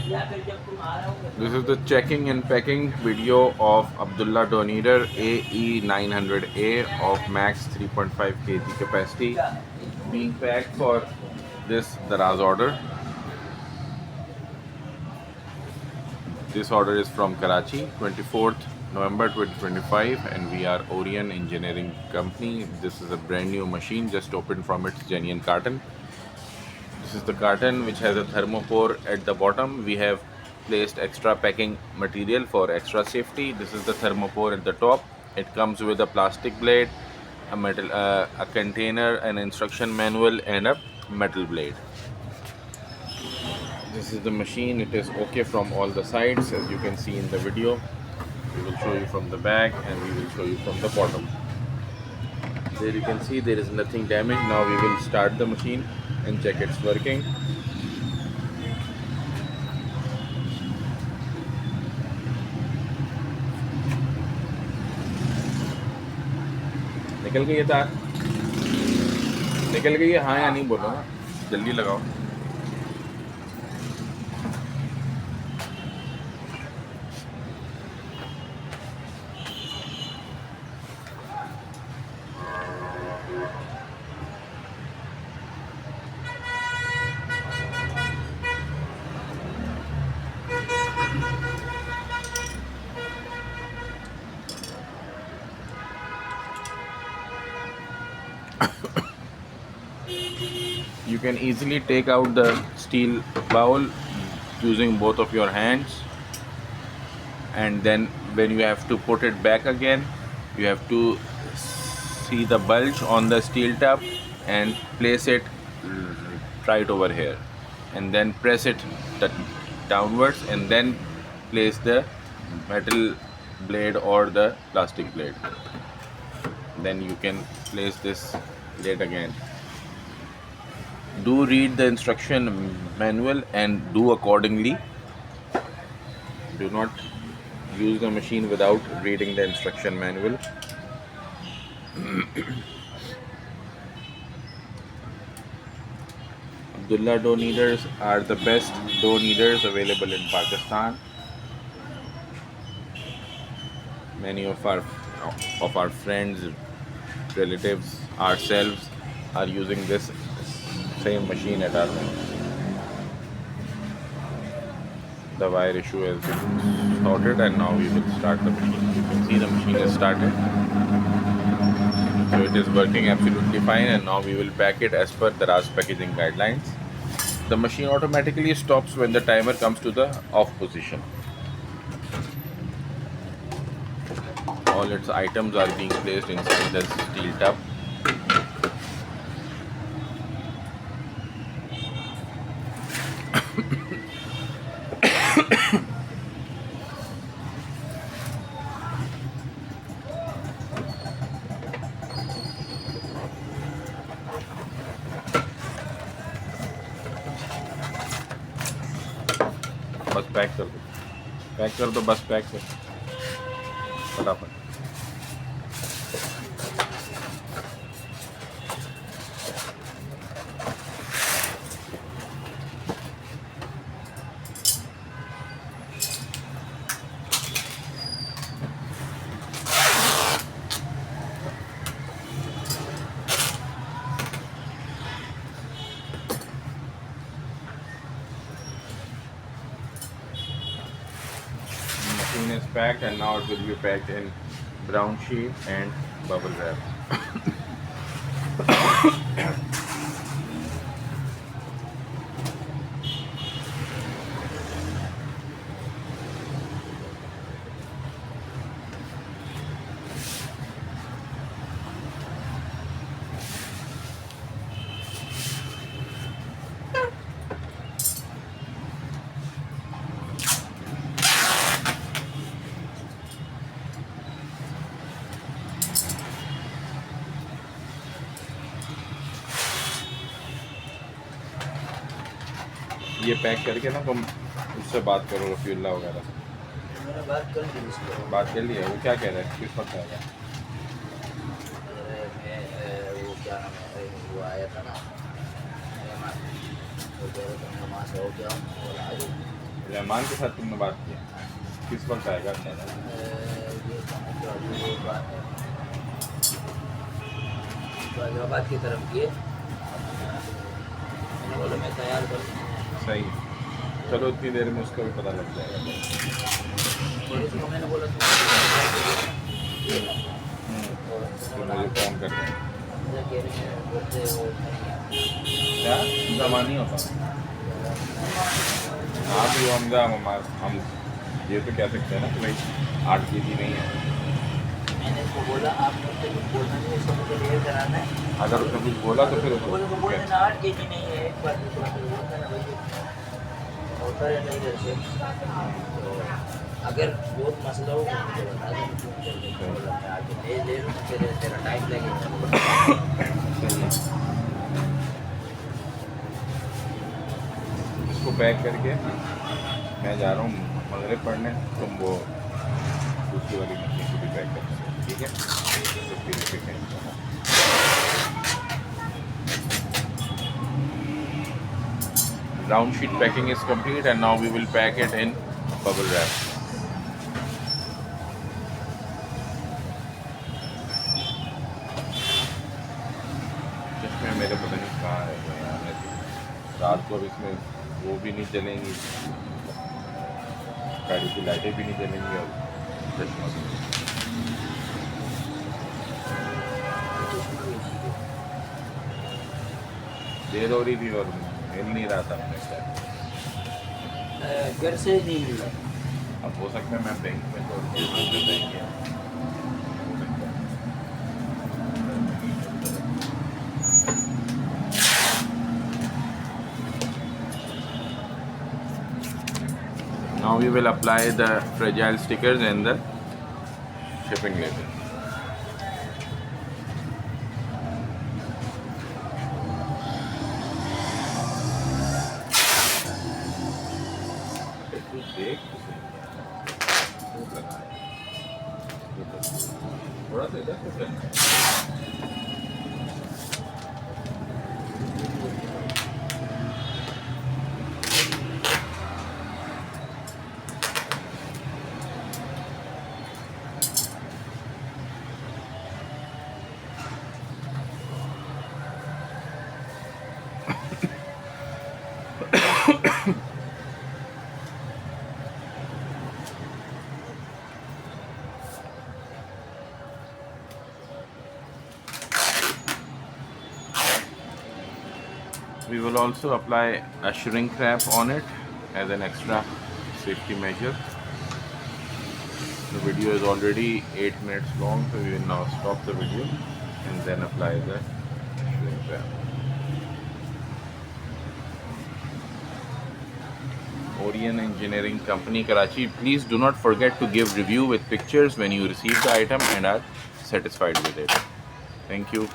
This is the checking and packing video of Abdullah Donator AE900A of max 3.5 kg capacity being packed for this Daraz order. This order is from Karachi, 24th November 2025, and we are Orion Engineering Company. This is a brand new machine just opened from its genuine carton. This is the carton which has a thermopore at the bottom. We have placed extra packing material for extra safety. This is the thermopore at the top. It comes with a plastic blade, a container, an instruction manual, and a metal blade. This is the machine. It is okay from all the sides, as you can see in the video. We will show you from the back and we will show you from the bottom. There you can see there is nothing damaged. Now we will start the machine and check it's working. निकल गई है तार, निकल गई है। हाँ या नहीं बोलो ना, जल्दी लगाओ। You can easily take out the steel bowl using both of your hands, and then when you have to put it back again, you have to see the bulge on the steel tub and place it right over here, and then press it downwards, and then place the metal blade or the plastic blade. Then you can place this blade again. Do read the instruction manual and do accordingly. Do not use the machine without reading the instruction manual. Abdullah dough kneaders are the best dough kneaders available in Pakistan. Many of our friends, relatives, ourselves are using this same machine at our home. The wire issue has been sorted, and now we will start the machine. You can see the machine is started. So it is working absolutely fine, and now we will pack it as per the Daraz packaging guidelines. The machine automatically stops when the timer comes to the off position. All its items are being placed inside the steel tub. बस pack कर दो, बस pack कर फटाफट। Machine is packed, and now it will be packed in brown sheet and bubble wrap. ये pack करके ना तुम उससे बात करो, रफीउल्लाह वगैरह। मैंने बात कर ली उसको। बात कर लिया? वो क्या कह रहा है, किस वक्त आएगा? वो क्या नाम है, वो आया था ना, वो कह रहा था मैं वहाँ से हो गया हूँ और आ जाऊँ। रहमान के साथ तुमने बात किया? किस वक्त आएगा? ये समझ लो अभी वो बात है गाजियाबाद की तरफ की है। मैंने बोला मैं तैयार कर सही, चलो इतनी देर में उसका भी पता लग जाएगा। थोड़ी सी मैंने बोला तो मुझे फ़ोन कर दें। क्या जमा नहीं होता? आप जो हम ये तो कह सकते हैं ना कि भाई 8 kg नहीं है। मैंने उसको बोला आप मुझसे कुछ बोलना नहीं, उसको मुझे क्लियर कराना है। अगर उसने कुछ बोला तो फिर बोले तो बोल देना 8 kg नहीं है, एक बार दूसरा फिर बोलता ना भाई होता रहता है इधर से। तो अगर बहुत मसला हो तो मुझे बता दें, बोला मैं आगे ले लूँ, फिर तेरा टाइम लगेगा। इसको पैक करके मैं जा रहा हूँ मगरिब पढ़ने, तुम वो दूसरी वाली मछली को भी पैक कर सकते, ठीक है? तो फिर इसे कहीं जाना। Round sheet packing is complete and now we will pack it in bubble wrap. चश्मे मेरे पता नहीं कहाँ है यार, रात को अब इसमें वो भी नहीं चलेंगी, गाड़ी की लाइटें भी नहीं चलेंगी और चश्मा भी नहीं। देर हो रही थी और मिल नहीं रहा था अपने साथ। घर से नहीं मिल रहा। अब हो सकता है मैं बैंक में तो देंगे। Now we will apply the fragile stickers and the shipping label. थोड़ा सा इधर से करना है। We will also apply a shrink wrap on it as an extra safety measure. The video is already 8 minutes long, so we will now stop the video and then apply the shrink wrap. Orion Engineering Company, Karachi. Please do not forget to give review with pictures when you receive the item and are satisfied with it. Thank you.